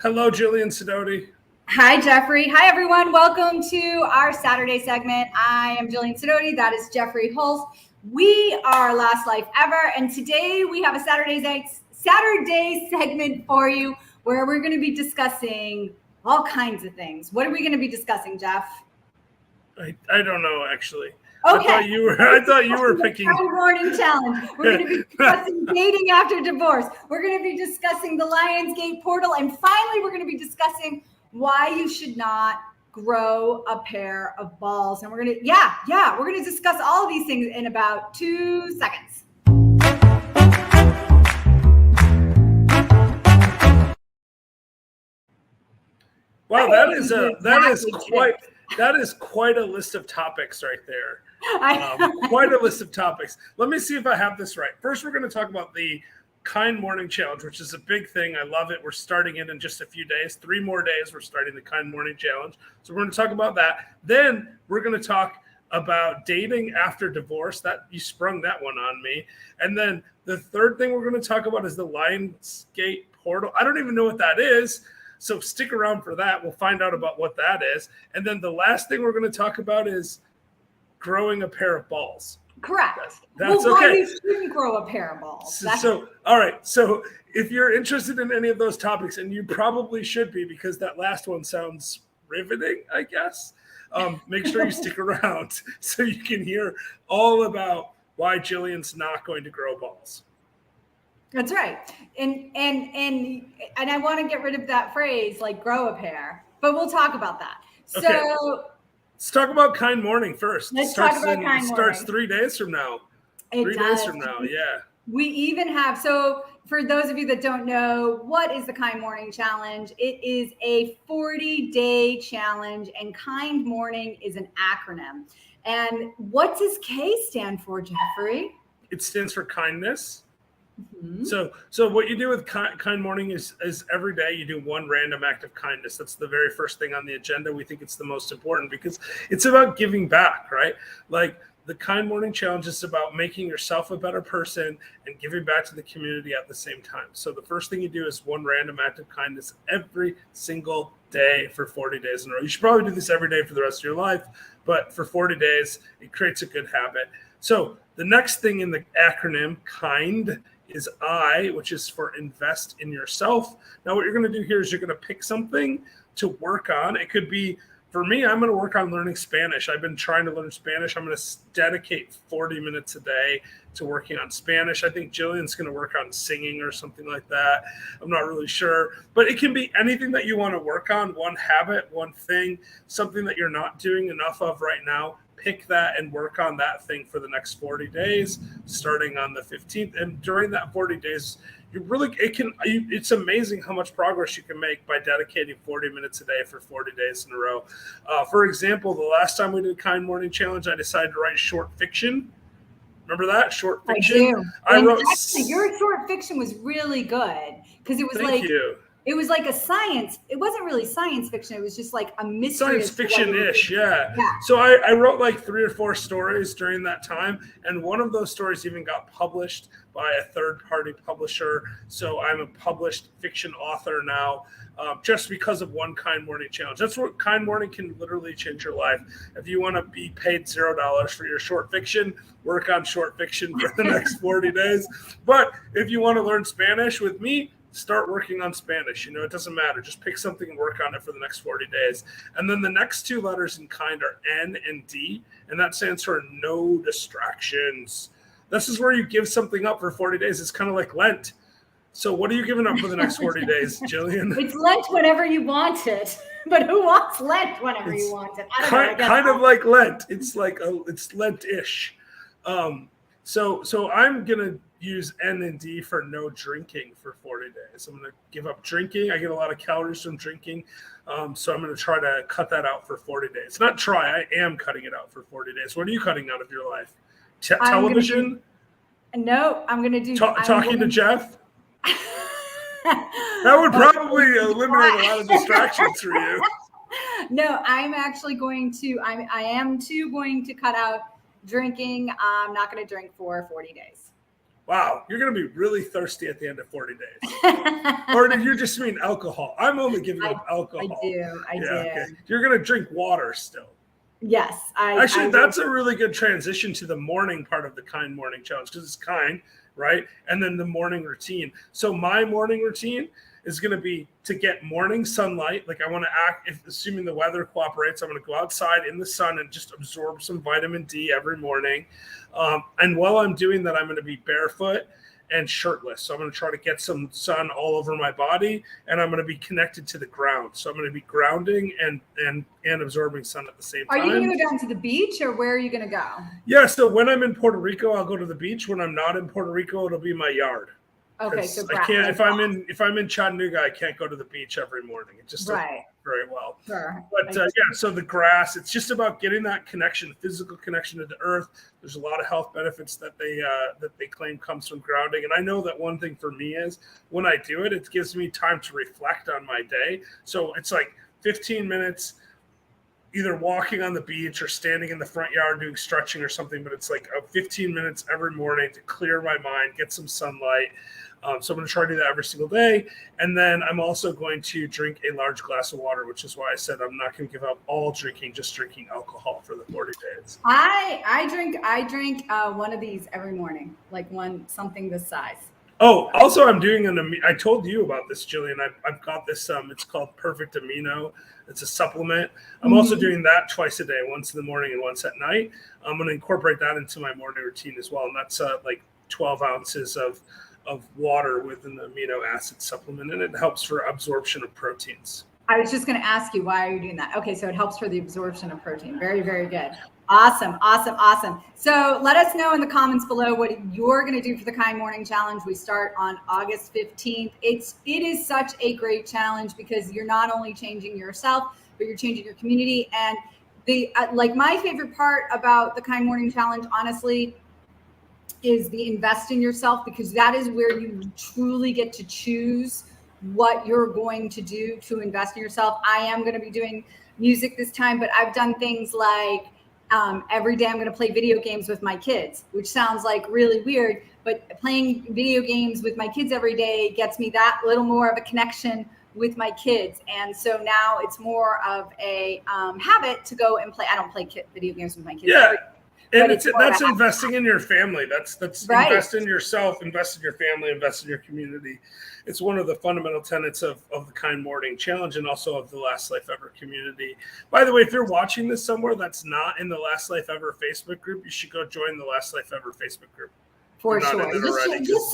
Hello, Jillian Sidoti. Hi, Jeffrey. Hi, everyone. Welcome to our Saturday segment. I am Jillian Sidoti. That is Jeffrey Hulse. We are Last Life Ever, and today we have a Saturday segment for you where we're going to be discussing all kinds of things. What are we going to be discussing, Jeff? I don't know, actually. Okay. I thought you were picking. Kind morning challenge. We're going to be discussing dating after divorce. We're going to be discussing the Lionsgate Portal, and finally, we're going to be discussing why you should not grow a pair of balls. And we're going to discuss all of these things in about 2 seconds. Wow, that is quite a list of topics right there. Quite a list of topics. Let me see if I have this right. First, we're going to talk about the Kind Morning Challenge, which is a big thing. I love it. We're starting it in just a few days. 3 more days, we're starting the Kind Morning Challenge. So we're going to talk about that. Then we're going to talk about dating after divorce. That you sprung that one on me. And then the third thing we're going to talk about is the Lionsgate Portal. I don't even know what that is. So stick around for that. We'll find out about what that is. And then the last thing we're going to talk about is growing a pair of balls. Correct. That's okay. Okay. You shouldn't grow a pair of balls. All right. So if you're interested in any of those topics, and you probably should be because that last one sounds riveting, I guess, make sure you stick around so you can hear all about why Jillian's not going to grow balls. That's right. And I want to get rid of that phrase, like grow a pair, but we'll talk about that. Okay. So let's talk about Kind Morning first. Let's talk about Kind Morning. It starts 3 days from now. It 3 does. days from now, yeah. We even have, so for those of you that don't know, what is the Kind Morning Challenge? It is a 40-day challenge, and Kind Morning is an acronym. And what does K stand for, Jeffrey? It stands for kindness. Mm-hmm. So what you do with Kind Morning is every day you do one random act of kindness. That's the very first thing on the agenda. We think it's the most important because it's about giving back, right? Like the Kind Morning Challenge is about making yourself a better person and giving back to the community at the same time. So the first thing you do is one random act of kindness every single day for 40 days in a row. You should probably do this every day for the rest of your life, but for 40 days, it creates a good habit. So the next thing in the acronym, KIND, is I, which is for invest in yourself. Now, what you're going to do here is you're going to pick something to work on. It could be, for me, I'm going to work on learning Spanish. I've been trying to learn Spanish. I'm going to dedicate 40 minutes a day to working on Spanish. I think Jillian's going to work on singing or something like that. I'm not really sure. But it can be anything that you want to work on, one habit, one thing, something that you're not doing enough of right now. Pick that and work on that thing for the next 40 days, starting on the 15th. And during that 40 days, it's amazing how much progress you can make by dedicating 40 minutes a day for 40 days in a row. For example, the last time we did Kind Morning Challenge, I decided to write short fiction. Remember that? Short fiction? I do. Actually, your short fiction was really good because it was Thank you. It was like a science. It wasn't really science fiction. It was just like a mystery. Science fiction-ish, yeah. So I wrote like 3 or 4 stories during that time, and one of those stories even got published by a third-party publisher. So I'm a published fiction author now, just because of one Kind Morning Challenge. That's what Kind Morning can literally change your life. If you want to be paid $0 for your short fiction, work on short fiction for the next 40 days. But if you want to learn Spanish with me, start working on Spanish. It doesn't matter. Just pick something and work on it for the next 40 days. And then the next 2 letters in KIND are N and D, and that stands for no distractions. This is where you give something up for 40 days. It's kind of like Lent. So what are you giving up for the next 40 days, Jillian? It's Lent whenever you want it. But who wants Lent whenever you want it? I don't know. Kind of like Lent. It's like it's Lent-ish. So I'm going to use N and D for no drinking for 40 days. I'm going to give up drinking. I get a lot of calories from drinking. So I'm going to try to cut that out for 40 days. Not try, I am cutting it out for 40 days. What are you cutting out of your life? Television? No, I'm going to do... Talking to Jeff? That would probably eliminate a lot of distractions for you. No, I'm actually going to... I am too going to cut out drinking. I'm not going to drink for 40 days. Wow, you're going to be really thirsty at the end of 40 days. Or did you just mean alcohol? I'm only giving up alcohol. I do. Okay. You're going to drink water still. Yes. That's a really good transition to the morning part of the Kind Morning Challenge, because it's kind, right? And then the morning routine. So my morning routine is going to be to get morning sunlight. Like I want to assuming the weather cooperates, I'm going to go outside in the sun and just absorb some vitamin D every morning. And while I'm doing that, I'm going to be barefoot and shirtless. So I'm going to try to get some sun all over my body, and I'm going to be connected to the ground. So I'm going to be grounding and absorbing sun at the same time. Are you going to go down to the beach, or where are you going to go? Yeah. So when I'm in Puerto Rico, I'll go to the beach. When I'm not in Puerto Rico, it'll be my yard. Okay, so I can't if I'm in Chattanooga, I can't go to the beach every morning. It just doesn't work very well. Sure. But so the grass, it's just about getting that connection, physical connection to the earth. There's a lot of health benefits that they claim comes from grounding. And I know that one thing for me is when I do it, it gives me time to reflect on my day. So it's like 15 minutes either walking on the beach or standing in the front yard doing stretching or something, but it's like 15 minutes every morning to clear my mind, get some sunlight. So I'm going to try to do that every single day. And then I'm also going to drink a large glass of water, which is why I said I'm not going to give up all drinking, just drinking alcohol for the 40 days. I drink one of these every morning, like something this size. Oh, also I'm doing I told you about this, Jillian. I've got this, it's called Perfect Amino. It's a supplement. I'm also doing that twice a day, once in the morning and once at night. I'm going to incorporate that into my morning routine as well. And that's like 12 ounces of water with an amino acid supplement, and it helps for absorption of proteins. I was just going to ask you, why are you doing that? Okay, so it helps for the absorption of protein. Very, very good. Awesome. So let us know in the comments below what you're going to do for the Kind Morning Challenge. We start on August 15th. It is such a great challenge because you're not only changing yourself, but you're changing your community. And my favorite part about the Kind Morning Challenge, honestly, is the invest in yourself, because that is where you truly get to choose what you're going to do to invest in yourself. I am going to be doing music this time, but I've done things like every day I'm going to play video games with my kids, which sounds like really weird, but playing video games with my kids every day gets me that little more of a connection with my kids. And so now it's more of a habit to go and play. I don't play video games with my kids. Yeah. And that's investing in your family. That's right. Invest in yourself, invest in your family, invest in your community. It's one of the fundamental tenets of the Kind Morning Challenge, and also of the Last Life Ever community. By the way, if you're watching this somewhere that's not in the Last Life Ever Facebook group, you should go join the Last Life Ever Facebook group. For sure. Just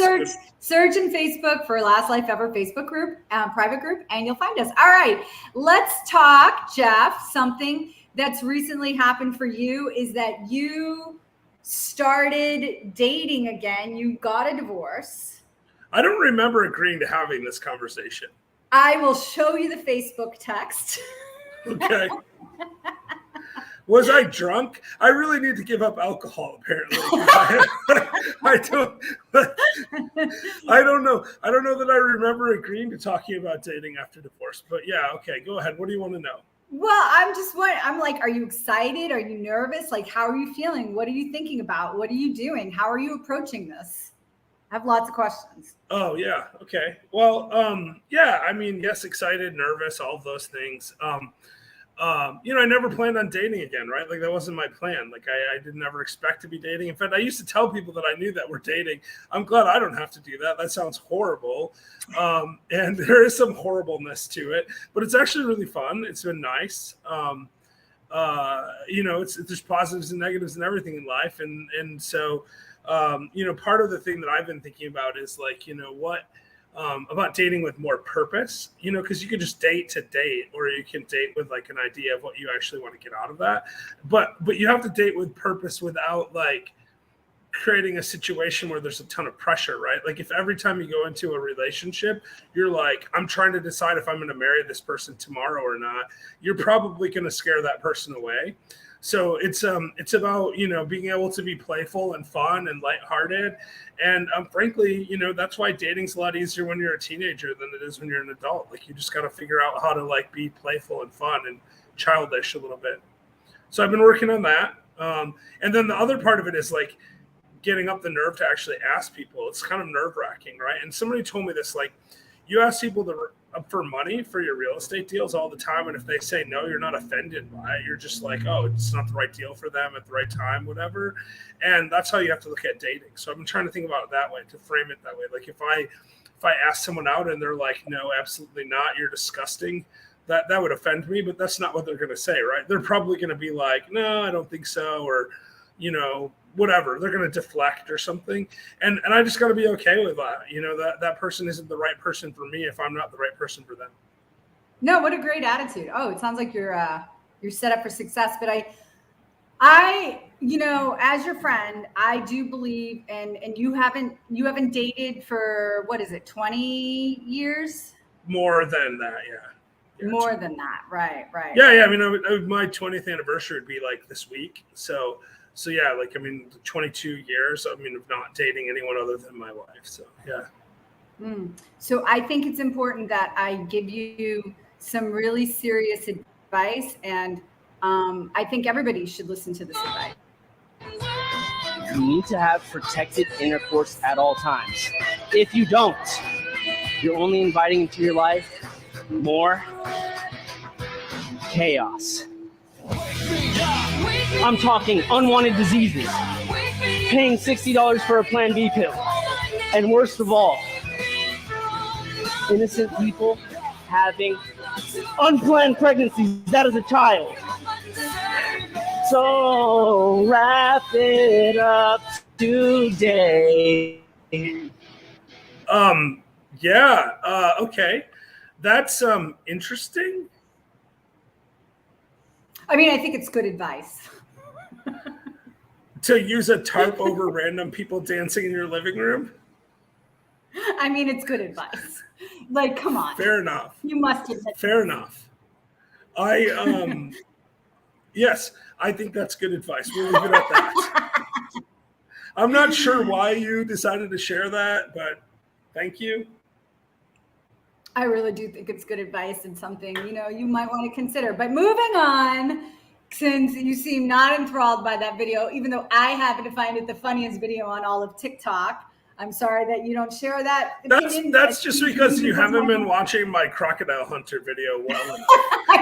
search in Facebook for Last Life Ever Facebook group, private group, and you'll find us. All right, let's talk, Jeff, something that's recently happened for you is that you started dating again. You got a divorce. I don't remember agreeing to having this conversation. I will show you the Facebook text. Okay. Was I drunk? I really need to give up alcohol, apparently. I don't know. I don't know that I remember agreeing to talking about dating after divorce. But yeah, okay, go ahead. What do you want to know? Well, I'm like, are you excited? Are you nervous? Like, how are you feeling? What are you thinking about? What are you doing? How are you approaching this? I have lots of questions. Oh, yeah. Okay. Well, yeah, I mean, yes, excited, nervous, all of those things. I never planned on dating again, right? Like, that wasn't my plan. Like, I didn't ever expect to be dating. In fact, I used to tell people that I knew that we're dating. I'm glad I don't have to do that. That sounds horrible. And there is some horribleness to it, but it's actually really fun. It's been nice. There's positives and negatives and everything in life. And so, part of the thing that I've been thinking about is like, about dating with more purpose, because you could just date to date, or you can date with like an idea of what you actually want to get out of that. But you have to date with purpose without like creating a situation where there's a ton of pressure, right? Like if every time you go into a relationship, you're like, I'm trying to decide if I'm going to marry this person tomorrow or not, you're probably going to scare that person away. So it's about, being able to be playful and fun and lighthearted. And frankly, that's why dating's a lot easier when you're a teenager than it is when you're an adult. Like you just got to figure out how to like be playful and fun and childish a little bit. So I've been working on that. And then the other part of it is like getting up the nerve to actually ask people. It's kind of nerve-wracking, right? And somebody told me this, like, you ask people for money for your real estate deals all the time, and if they say no, you're not offended by it. You're just like, oh, it's not the right deal for them at the right time, whatever. And that's how you have to look at dating. So I've been trying to think about it that way, to frame it that way. Like if I ask someone out and they're like, no, absolutely not, you're disgusting, that would offend me, but that's not what they're going to say, right? They're probably going to be like, no, I don't think so, or, you know, whatever. They're going to deflect or something. And I just got to be okay with that. You know, that person isn't the right person for me if I'm not the right person for them. No, what a great attitude. Oh, it sounds like you're set up for success. But I, you know, as your friend, I do believe, and you haven't dated for, what is it, 20 years? More than that, yeah. More than that, right. Yeah. I mean, my 20th anniversary would be like this week. So yeah, like, I mean, 22 years, I mean, of not dating anyone other than my wife. So, yeah. So I think it's important that I give you some really serious advice. And I think everybody should listen to this advice. You need to have protected intercourse at all times. If you don't, you're only inviting into your life more chaos. I'm talking unwanted diseases, paying $60 for a Plan B pill, and worst of all, innocent people having unplanned pregnancies. That is a child. So wrap it up today. Okay. That's interesting. I mean, I think it's good advice. To use a tarp over random people dancing in your living room? I mean, it's good advice. Like, come on. Fair enough. You must admit. Fair enough. Yes, I think that's good advice. We'll leave it at that. I'm not sure why you decided to share that, but thank you. I really do think it's good advice and something, you know, you might want to consider. But moving on, since you seem not enthralled by that video, even though I happen to find it the funniest video on all of TikTok, I'm sorry that you don't share that opinion. That's just because you haven't been watching my Crocodile Hunter video well enough.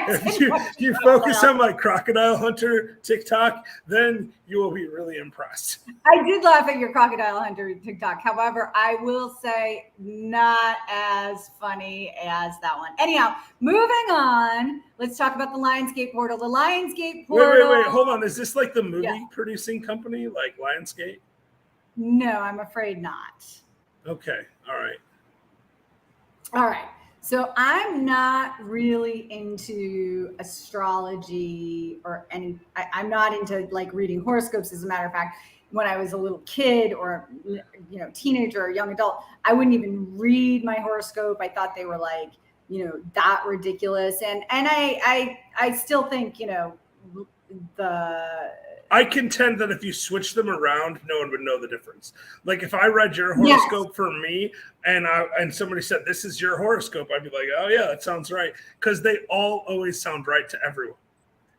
If you focus on my Crocodile Hunter TikTok, then you will be really impressed. I did laugh at your Crocodile Hunter TikTok. However, I will say not as funny as that one. Anyhow, moving on. Let's talk about the Lionsgate Portal. The Lionsgate Portal. Wait. Hold on. Is this like the movie producing company, like Lionsgate? No, I'm afraid not. Okay. All right. So I'm not really into astrology or I'm not into like reading horoscopes. As a matter of fact, when I was a little kid or, you know, teenager or young adult, I wouldn't even read my horoscope. I thought they were like, you know, that ridiculous. And I still think, you know, I contend that if you switch them around, no one would know the difference. Like if I read your horoscope for me and somebody said, this is your horoscope, I'd be like, oh yeah, that sounds right. Because they all always sound right to everyone.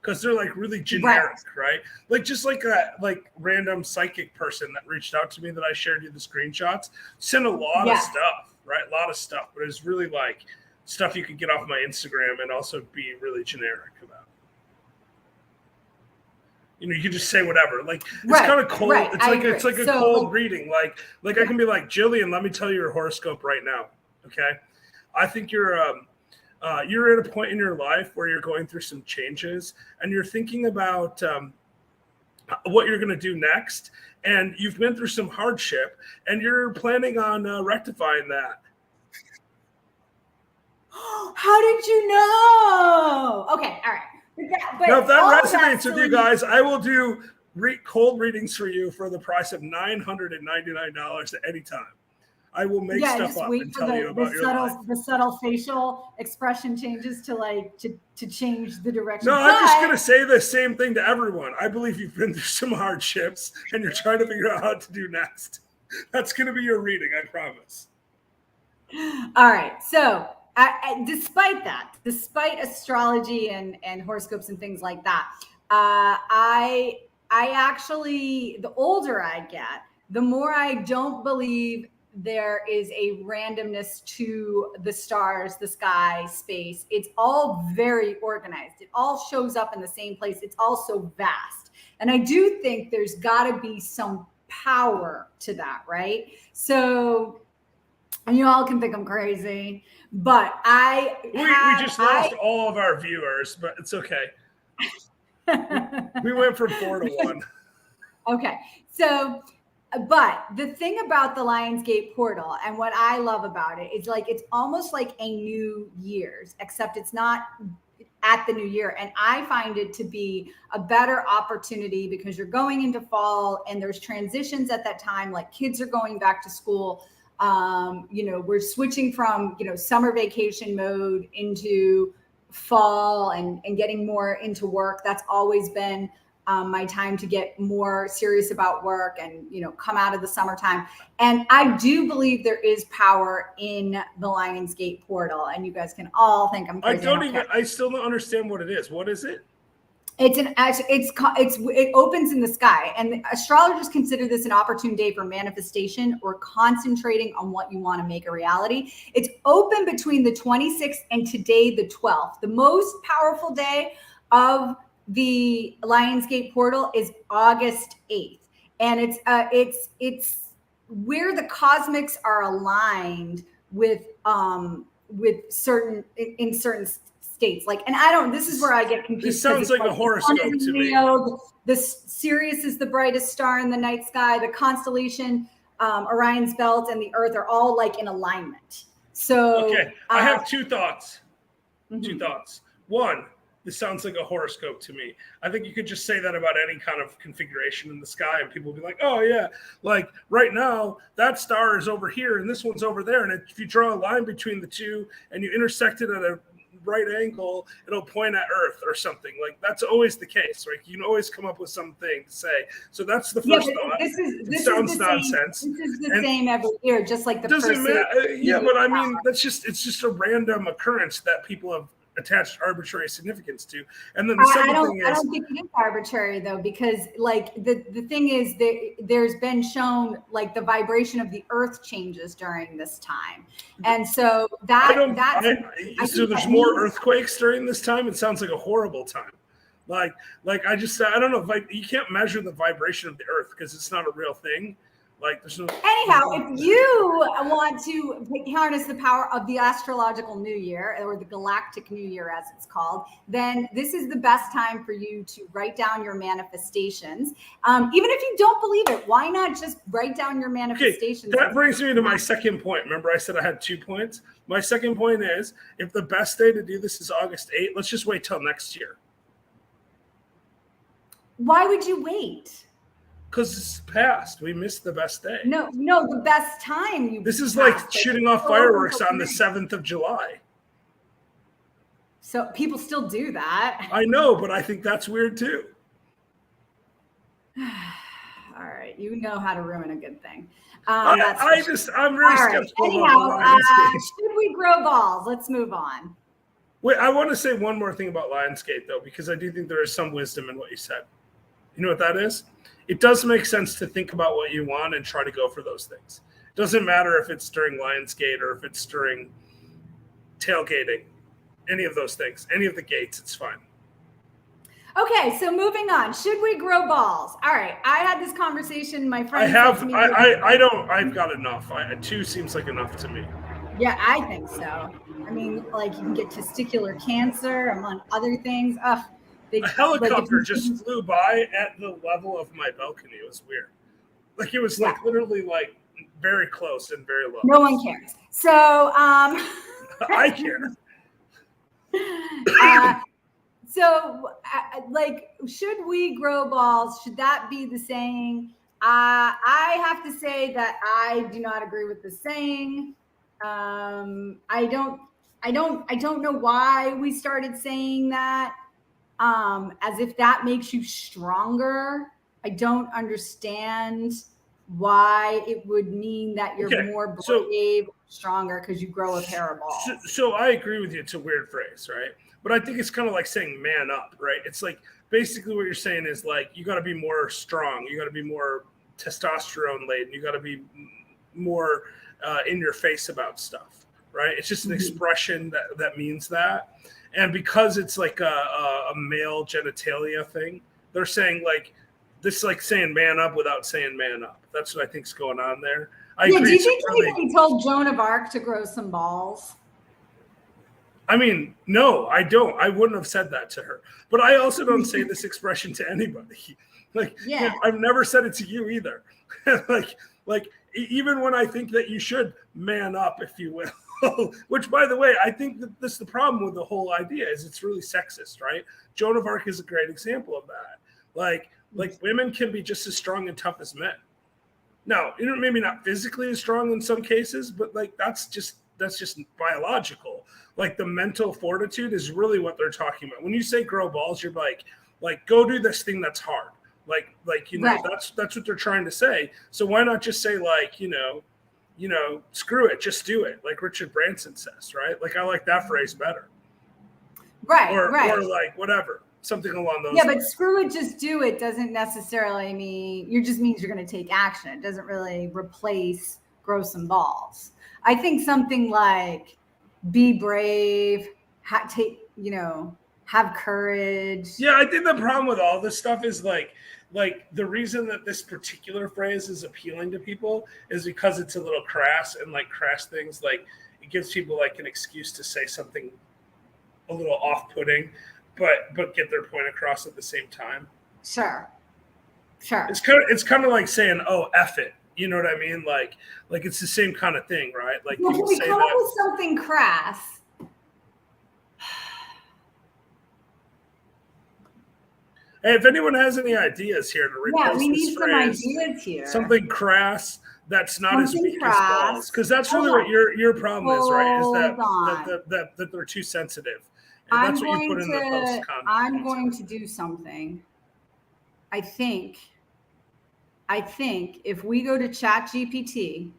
Because they're like really generic, right? Like just like that like random psychic person that reached out to me that I shared you the screenshots, sent a lot of stuff, right? A lot of stuff. But it's really like stuff you could get off my Instagram and also be really generic about. You know, you can just say whatever. Like it's kind of cold. It's like a cold reading. Like I can be like, Jillian, let me tell you your horoscope right now. Okay, I think you're at a point in your life where you're going through some changes and you're thinking about what you're going to do next, and you've been through some hardship and you're planning on rectifying that. How did you know? Okay, all right. Now, if that resonates with you guys, I will do cold readings for you for the price of $999 at any time. I will make stuff up and tell you about your life. The subtle facial expression changes to change the direction. No, I'm just going to say the same thing to everyone. I believe you've been through some hardships and you're trying to figure out how to do next. That's going to be your reading, I promise. All right. So despite astrology and horoscopes and things like that, I actually, the older I get, the more I don't believe there is a randomness to the stars, the sky, space. It's all very organized. It all shows up in the same place. It's all so vast. And I do think there's got to be some power to that, right? So, and you all can think I'm crazy, but we just lost all of our viewers, but it's okay. We went from 4 to 1. Okay. So, but the thing about the Lionsgate Portal and what I love about it is like, it's almost like a New Year's, except it's not at the new year. And I find it to be a better opportunity because you're going into fall and there's transitions at that time, like kids are going back to school. We're switching from, summer vacation mode into fall and getting more into work. That's always been my time to get more serious about work and, come out of the summertime. And I do believe there is power in the Lionsgate Portal, and you guys can all think I'm crazy. I still don't understand what it is. What is it? It opens in the sky, and astrologers consider this an opportune day for manifestation or concentrating on what you want to make a reality. It's open between the 26th and today, the 12th. The most powerful day of the Lionsgate Portal is August 8th, and it's where the cosmics are aligned with certain states. Like, and this is where I get confused. This sounds like a horoscope to me. The Sirius is the brightest star in the night sky. The constellation, Orion's belt, and the Earth are all like in alignment. So, okay, I have 2 thoughts. Mm-hmm. 2 thoughts. One, this sounds like a horoscope to me. I think you could just say that about any kind of configuration in the sky, and people will be like, oh, yeah, like right now, that star is over here, and this one's over there. And if you draw a line between the two and you intersect it at a right angle, it'll point at Earth or something. Like, that's always the case, right? You can always come up with something to say. So that's the first thought. This sounds nonsense. This is the same every year, just like the doesn't matter. Yeah, but I mean, it's just a random occurrence that people have attached arbitrary significance to. And then the second thing is, I don't think it is arbitrary though, because like the thing is there's been shown like the vibration of the Earth changes during this time, and so so there's more earthquakes during this time. It sounds like a horrible time. Like I don't know, like you can't measure the vibration of the Earth because it's not a real thing. Like there's no. Anyhow, if you want to harness the power of the astrological new year, or the galactic new year as it's called, then this is the best time for you to write down your manifestations. Even if you don't believe it, why not just write down your manifestations? Okay, that brings me to my second point. Remember I said I had 2 points? My second point is, if the best day to do this is August 8th, let's just wait till next year. Why would you wait? Because it's past. We missed the best day. No, the best time. This is like shooting off fireworks on the 7th of July. So people still do that. I know, but I think that's weird too. All right, you know how to ruin a good thing. I'm really skeptical. Anyhow, should we grow balls? Let's move on. Wait, I want to say one more thing about Lionsgate though, because I do think there is some wisdom in what you said. You know what that is? It does make sense to think about what you want and try to go for those things. It doesn't matter if it's during Lionsgate or if it's during tailgating, any of those things, any of the gates, it's fine. Okay, so moving on. Should we grow balls? All right, I had this conversation. My friend. I've got enough. 2 seems like enough to me. Yeah, I think so. I mean, like you can get testicular cancer, among other things. A helicopter just flew by at the level of my balcony. It was weird. Like it was like literally like very close and very low. No one cares. So I care. Like, should we grow balls? Should that be the saying? I have to say that I do not agree with the saying. I don't know why we started saying that. As if that makes you stronger. I don't understand why it would mean that you're more brave, stronger because you grow a pair of balls. So I agree with you. It's a weird phrase, right? But I think it's kind of like saying man up, right? It's like basically what you're saying is like you got to be more strong. You got to be more testosterone laden. You got to be more in your face about stuff, right? It's just an expression that means that. And because it's like a male genitalia thing, they're saying like this, like saying man up without saying man up. That's what I think's going on there. I agree. Do you think he told Joan of Arc to grow some balls? I mean, no, I don't. I wouldn't have said that to her. But I also don't say this expression to anybody. Like, yeah. I've never said it to you either. like even when I think that you should man up, if you will. Which, by the way, I think that this is the problem with the whole idea is it's really sexist, right? Joan of Arc is a great example of that. Like women can be just as strong and tough as men. Now, maybe not physically as strong in some cases, but like that's just biological. Like the mental fortitude is really what they're talking about. When you say grow balls, you're like go do this thing that's hard. Like right. That's what they're trying to say. So why not just say like, screw it, just do it. Like Richard Branson says, right? Like I like that phrase better. Right. Or like whatever. Something along those lines. But screw it, just do it doesn't necessarily mean it just means you're going to take action. It doesn't really replace grow some balls. I think something like be brave, have courage. Yeah, I think the problem with all this stuff is like the reason that this particular phrase is appealing to people is because it's a little crass, and like crass things, like it gives people like an excuse to say something a little off-putting, but get their point across at the same time. Sure. It's kind of like saying, "Oh, F it." You know what I mean? Like it's the same kind of thing, right? Like well, people we say come that up with something crass. Hey, if anyone has any ideas here to replace we need this phrase, some ideas here. Something crass that's not as weak as balls, because that's really what your problem is, right? Is that they're too sensitive. And that's what you put in the post. I'm going to do something. I think if we go to ChatGPT,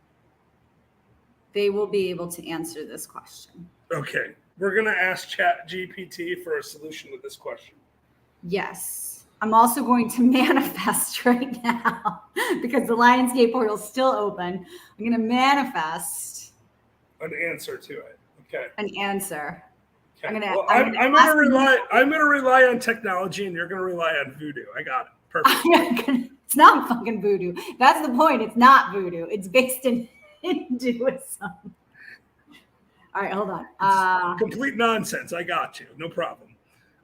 they will be able to answer this question. Okay. We're going to ask ChatGPT for a solution to this question. Yes. I'm also going to manifest right now because the Lionsgate Portal is still open. I'm going to manifest an answer to it. Okay. An answer. Okay. I'm going to rely on technology, and you're going to rely on voodoo. I got it. Perfect. It's not fucking voodoo. That's the point. It's not voodoo. It's based in Hinduism. All right, hold on. It's complete nonsense. I got you. No problem.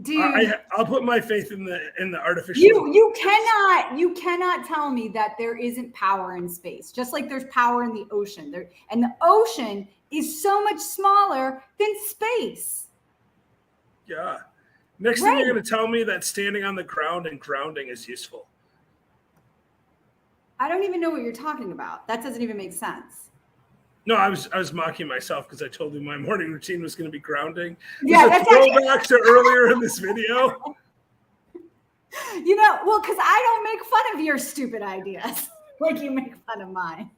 Dude, I'll put my faith in the artificial. You cannot tell me that there isn't power in space. Just like there's power in the ocean. And the ocean is so much smaller than space. Yeah. Next thing you're going to tell me that standing on the ground and grounding is useful. I don't even know what you're talking about. That doesn't even make sense. No, I was mocking myself because I told you my morning routine was going to be grounding. Yeah, that's throwback to earlier in this video. Because I don't make fun of your stupid ideas like you make fun of mine.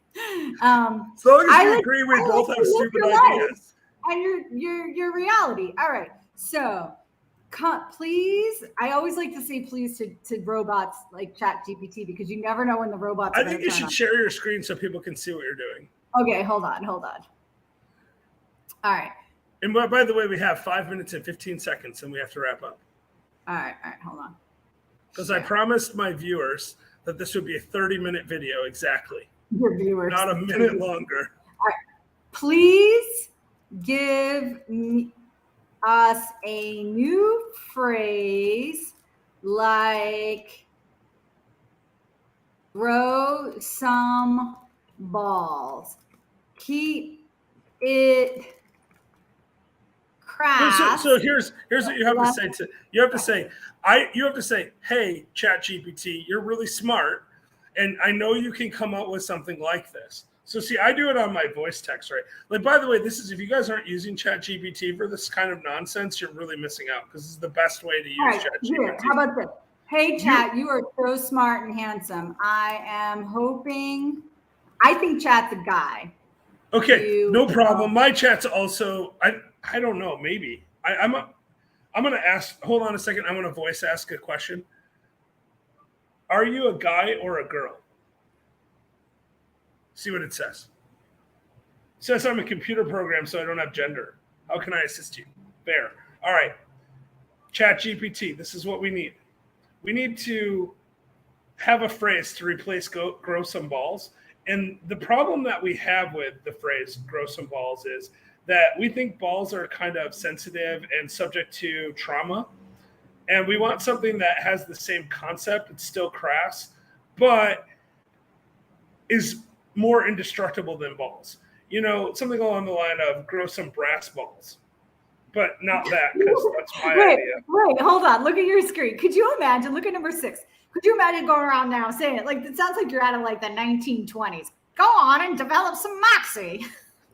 As long as we agree we both have stupid ideas. And your reality. All right. So, please. I always like to say please to robots like ChatGPT because you never know when the robots. I think you should share your screen so people can see what you're doing. Okay, hold on. All right. And by the way, we have 5 minutes and 15 seconds, and we have to wrap up. All right, hold on. Because I promised my viewers that this would be a 30-minute video exactly. Your viewers. Not a minute longer. All right. Please give us a new phrase like grow some balls. Keep it crass. So here's what you have to say you have to say, hey, ChatGPT, you're really smart, and I know you can come up with something like this. So see, I do it on my voice text, right? Like, by the way, this is if you guys aren't using ChatGPT for this kind of nonsense, you're really missing out because this is the best way to use ChatGPT. How about this? Hey, Chat, you are so smart and handsome. I think Chat's a guy. Okay, no problem. My Chat's also, I don't know, maybe. I'm going to ask, hold on a second. I'm going to voice ask a question. Are you a guy or a girl? See what it says. It says I'm a computer program, so I don't have gender. How can I assist you? Fair. All right. ChatGPT, this is what we need. We need to have a phrase to replace grow some balls. And the problem that we have with the phrase grow some balls is that we think balls are kind of sensitive and subject to trauma. And we want something that has the same concept. It's still crass, but is more indestructible than balls. You know, something along the line of grow some brass balls. But not that, because that's my idea. Wait, hold on. Look at your screen. Could you imagine? Look at number 6. Could you imagine going around now saying it? Like, it sounds like you're out of like the 1920s. Go on and develop some moxie.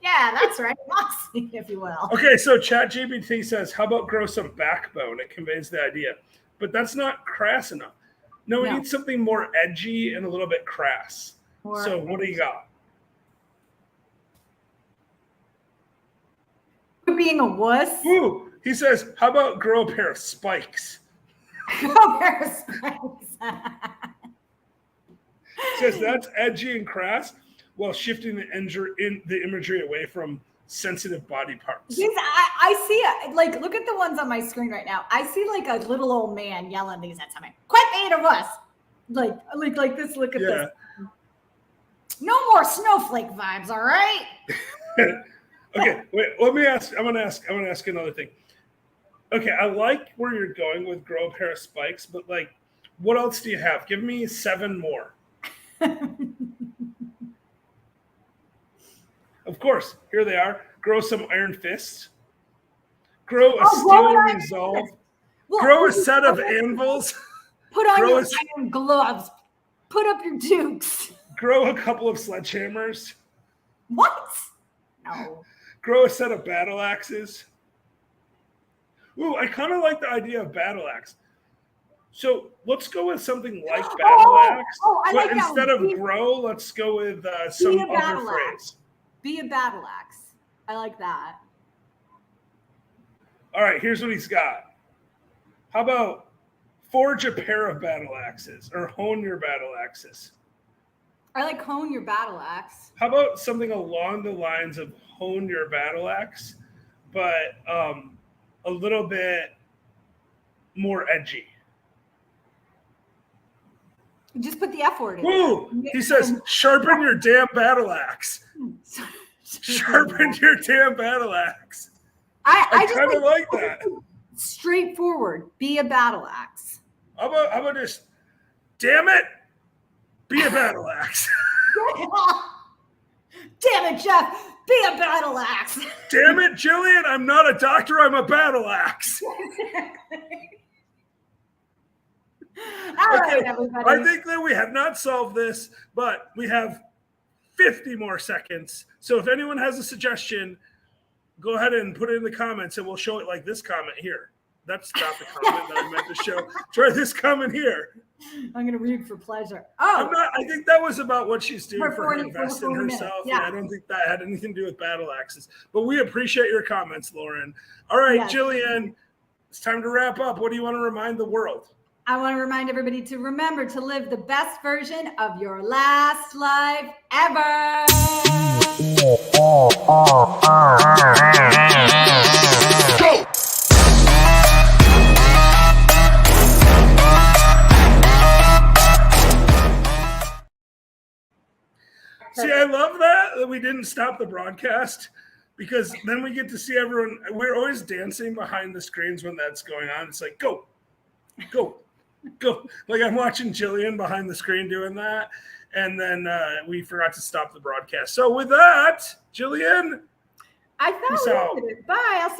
Yeah, that's right. Moxie, if you will. Okay, so ChatGPT says, how about grow some backbone? It conveys the idea. But that's not crass enough. No, we need something more edgy and a little bit crass. So what do you got? Being a wuss. Ooh, he says, how about grow a pair of spikes? Grow a pair of spikes. Says that's edgy and crass while shifting the imagery away from sensitive body parts. I see it. Like, look at the ones on my screen right now. I see like a little old man yelling these at somebody. Quit being a wuss. Like this. Look at this. No more snowflake vibes, all right? Okay, wait. Let me ask. I'm gonna ask another thing. Okay, I like where you're going with grow a pair of spikes, but like, what else do you have? Give me 7 more. Of course, here they are. Grow some iron fists. Grow a steel resolve. Grow a set of anvils. Put on your iron gloves. Put up your dukes. Grow a couple of sledgehammers. What? No. Grow a set of battle axes. Ooh, I kind of like the idea of battle axe. So let's go with something like battle axe. I like but instead of grow, let's go with some other phrase. Be a battle axe. I like that. All right, here's what he's got. How about forge a pair of battle axes or hone your battle axes? I like hone your battle axe. How about something along the lines of hone your battle axe, but a little bit more edgy? Just put the F word in. Ooh, he says, sharpen your damn battle axe. Sharpen your damn battle axe. I just kind of like that. Straightforward. Be a battle axe. How about just, damn it, be a battle axe. Damn it, Jeff, be a battle axe. Damn it, Jillian, I'm not a doctor, I'm a battle axe. All right, everybody. I think that we have not solved this, but we have 50 more seconds. So if anyone has a suggestion, go ahead and put it in the comments and we'll show it like this comment here. That's not the comment that I meant to show. Try this comment here. I'm going to read for pleasure. I think that was about what she's doing for her invest in herself. Yeah. And I don't think that had anything to do with battle axes. But we appreciate your comments, Lauren. All right, yes. Jillian, it's time to wrap up. What do you want to remind the world? I want to remind everybody to remember to live the best version of your last life ever. Go! See, I love that we didn't stop the broadcast because then we get to see everyone. We're always dancing behind the screens when that's going on. It's like, go, go. Go. Like I'm watching Jillian behind the screen doing that. And then we forgot to stop the broadcast. So with that, Jillian. I thought we did it. Bye. I'll see you.